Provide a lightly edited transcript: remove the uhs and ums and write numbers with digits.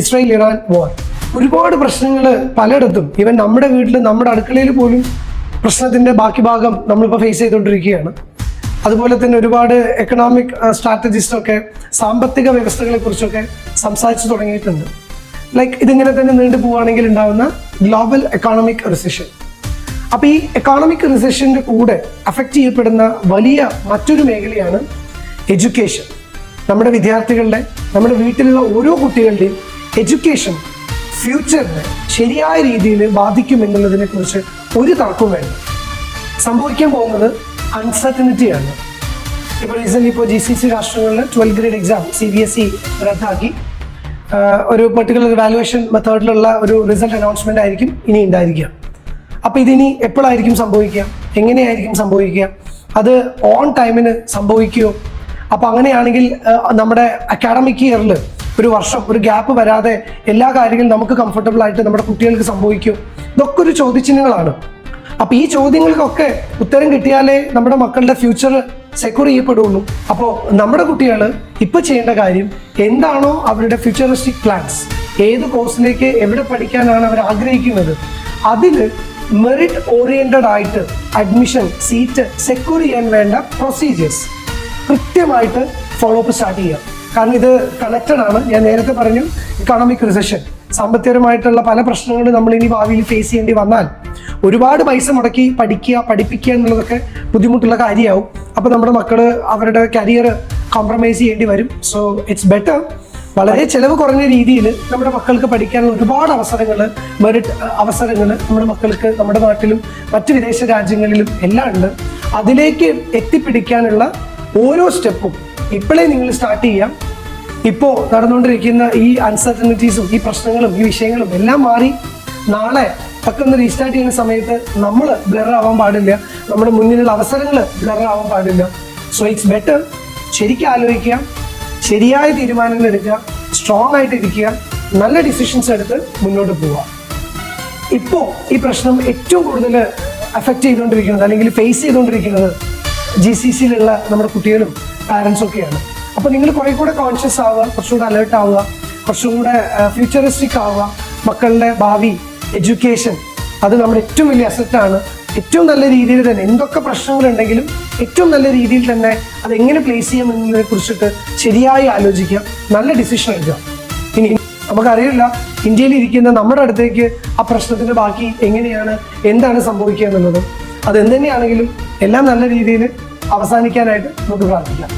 ഇസ്രായേൽ-ഇറാൻ വാർ ഒരുപാട് പ്രശ്നങ്ങൾ പലയിടത്തും, ഈവൻ നമ്മുടെ വീട്ടിൽ, നമ്മുടെ അടുക്കളയിൽ പോലും പ്രശ്നത്തിന്റെ ബാക്കി ഭാഗം നമ്മളിപ്പോൾ ഫേസ് ചെയ്തുകൊണ്ടിരിക്കുകയാണ്. അതുപോലെ തന്നെ ഒരുപാട് എക്കണോമിക് സ്ട്രാറ്റജിസ്റ്റൊക്കെ സാമ്പത്തിക വ്യവസ്ഥകളെ കുറിച്ചൊക്കെ സംസാരിച്ചു തുടങ്ങിയിട്ടുണ്ട്. ലൈക്ക് ഇതിങ്ങനെ തന്നെ നീണ്ടു പോവുകയാണെങ്കിൽ ഉണ്ടാവുന്ന ഗ്ലോബൽ എക്കണോമിക് റിസഷൻ. അപ്പോൾ ഈ എക്കണോമിക് റിസഷൻ്റെ കൂടെ അഫക്റ്റ് ചെയ്യപ്പെടുന്ന വലിയ മറ്റൊരു മേഖലയാണ് എഡ്യൂക്കേഷൻ. നമ്മുടെ വിദ്യാർത്ഥികളുടെ, നമ്മുടെ വീട്ടിലുള്ള ഓരോ കുട്ടികളുടെയും എഡ്യൂക്കേഷൻ ഫ്യൂച്ചറിനെ ശരിയായ രീതിയിൽ ബാധിക്കും എന്നുള്ളതിനെ കുറിച്ച് ഒരു തർക്കവും വേണ്ട. സംഭവിക്കാൻ പോകുന്നത് അൺസർട്ടനിറ്റിയാണ്. ഇപ്പോൾ recently GCC രാഷ്ട്രങ്ങളിൽ 12th grade exam CBSE റദ്ദാക്കി. ഒരു പെർട്ടിക്കുലർ വാല്യുവേഷൻ മെത്തേഡിലുള്ള ഒരു റിസൾട്ട് അനൗൺസ്മെൻ്റ് ആയിരിക്കും ഇനി ഉണ്ടായിരിക്കുക. അപ്പോൾ ഇതിനി എപ്പോഴായിരിക്കും സംഭവിക്കുക, എങ്ങനെയായിരിക്കും സംഭവിക്കുക, അത് ഓൺ ടൈമിന് സംഭവിക്കുമോ? അപ്പോൾ അങ്ങനെയാണെങ്കിൽ നമ്മുടെ അക്കാഡമിക് ഇയറിൽ ഒരു വർഷം ഒരു ഗ്യാപ്പ് വരാതെ എല്ലാ കാര്യങ്ങളും നമുക്ക് കംഫർട്ടബിൾ ആയിട്ട് നമ്മുടെ കുട്ടികൾക്ക് സംഭവിക്കും? ഇതൊക്കെ ഒരു ചോദ്യചിഹ്നങ്ങളാണ്. അപ്പോൾ ഈ ചോദ്യങ്ങൾക്കൊക്കെ ഉത്തരം കിട്ടിയാലേ നമ്മുടെ മക്കളുടെ ഫ്യൂച്ചർ സെക്യൂർ ചെയ്യപ്പെടുള്ളൂ. അപ്പോൾ നമ്മുടെ കുട്ടികൾ ഇപ്പോൾ ചെയ്യേണ്ട കാര്യം എന്താണോ അവരുടെ ഫ്യൂച്ചറിസ്റ്റിക് പ്ലാൻസ്, ഏത് കോഴ്സിലേക്ക് എവിടെ പഠിക്കാനാണ് അവർ ആഗ്രഹിക്കുന്നത്, അതിൽ മെറിറ്റ് ഓറിയന്റഡ് ആയിട്ട് അഡ്മിഷൻ സീറ്റ് സെക്യൂർ ചെയ്യാൻ വേണ്ട പ്രൊസീജിയേഴ്സ് കൃത്യമായിട്ട് ഫോളോ അപ്പ് സ്റ്റാർട്ട് ചെയ്യാം. കാരണം ഇത് കണക്റ്റഡ് ആണ്. ഞാൻ നേരത്തെ പറഞ്ഞു, ഇക്കണോമിക് റിസഷൻ, സാമ്പത്തികപരമായിട്ടുള്ള പല പ്രശ്നങ്ങളും നമ്മൾ ഇനി ഭാവിയിൽ ഫേസ് ചെയ്യേണ്ടി വന്നാൽ ഒരുപാട് പൈസ മുടക്കി പഠിപ്പിക്കുക എന്നുള്ളതൊക്കെ ബുദ്ധിമുട്ടുള്ള കാര്യമാവും. അപ്പോൾ നമ്മുടെ മക്കൾ അവരുടെ കരിയർ കോംപ്രമൈസ് ചെയ്യേണ്ടി വരും. സോ ഇറ്റ്സ് ബെറ്റർ വളരെ ചിലവ് കുറഞ്ഞ രീതിയിൽ നമ്മുടെ മക്കൾക്ക് പഠിക്കാനുള്ള ഒരുപാട് അവസരങ്ങൾ, മെറിറ്റ് അവസരങ്ങൾ നമ്മുടെ മക്കൾക്ക് നമ്മുടെ നാട്ടിലും മറ്റു വിദേശ രാജ്യങ്ങളിലും എല്ലാം ഉണ്ട്. അതിലേക്ക് എത്തിപ്പിടിക്കാനുള്ള ഓരോ സ്റ്റെപ്പും ഇപ്പോഴേ നിങ്ങൾ സ്റ്റാർട്ട് ചെയ്യാം. ഇപ്പോൾ നടന്നുകൊണ്ടിരിക്കുന്ന ഈ അൺസർട്ടനിറ്റീസും ഈ പ്രശ്നങ്ങളും ഈ വിഷയങ്ങളും എല്ലാം മാറി നാളെ ഒക്കെ ഒന്ന് റീസ്റ്റാർട്ട് ചെയ്യുന്ന സമയത്ത് നമ്മൾ ബ്ലർ ആവാൻ പാടില്ല, നമ്മുടെ മുന്നിലുള്ള അവസരങ്ങൾ ബ്ലർ ആവാൻ പാടില്ല. സോ ഇറ്റ്സ് ബെറ്റർ ശരിക്കും ആലോചിക്കുക, ശരിയായ തീരുമാനങ്ങൾ എടുക്കുക, സ്ട്രോങ് ആയിട്ട് ഇരിക്കുക, നല്ല ഡിസിഷൻസ് എടുത്ത് മുന്നോട്ട് പോവുക. ഇപ്പോൾ ഈ പ്രശ്നം ഏറ്റവും കൂടുതൽ അഫക്റ്റ് ചെയ്തുകൊണ്ടിരിക്കുന്നത് അല്ലെങ്കിൽ ഫേസ് ചെയ്തുകൊണ്ടിരിക്കുന്നത് GCCയിലുള്ള നമ്മുടെ കുട്ടികളും പാരൻസും ഒക്കെയാണ്. അപ്പോൾ നിങ്ങൾ കുറേ കൂടെ കോൺഷ്യസ് ആവുക, കുറച്ചുകൂടെ അലേർട്ട് ആവുക, കുറച്ചും കൂടെ ഫ്യൂച്ചറിസ്റ്റിക് ആവുക. മക്കളുടെ ഭാവി, എഡ്യൂക്കേഷൻ, അത് നമ്മുടെ ഏറ്റവും വലിയ അസറ്റാണ്. ഏറ്റവും നല്ല രീതിയിൽ തന്നെ എന്തൊക്കെ പ്രശ്നങ്ങളുണ്ടെങ്കിലും ഏറ്റവും നല്ല രീതിയിൽ തന്നെ അതെങ്ങനെ പ്ലേസ് ചെയ്യാം എന്നതിനെ കുറിച്ചിട്ട് ശരിയായി ആലോചിക്കുക, നല്ല ഡിസിഷൻ എടുക്കുക. ഇനി നമുക്കറിയില്ല ഇന്ത്യയിൽ ഇരിക്കുന്ന നമ്മുടെ അടുത്തേക്ക് ആ പ്രശ്നത്തിൻ്റെ ബാക്കി എങ്ങനെയാണ്, എന്താണ് സംഭവിക്കുക എന്നുള്ളത്. അതെന്ത് തന്നെയാണെങ്കിലും എല്ലാം നല്ല രീതിയിൽ അവസാനിക്കാനായിട്ട് നമുക്ക് പ്രാർത്ഥിക്കാം.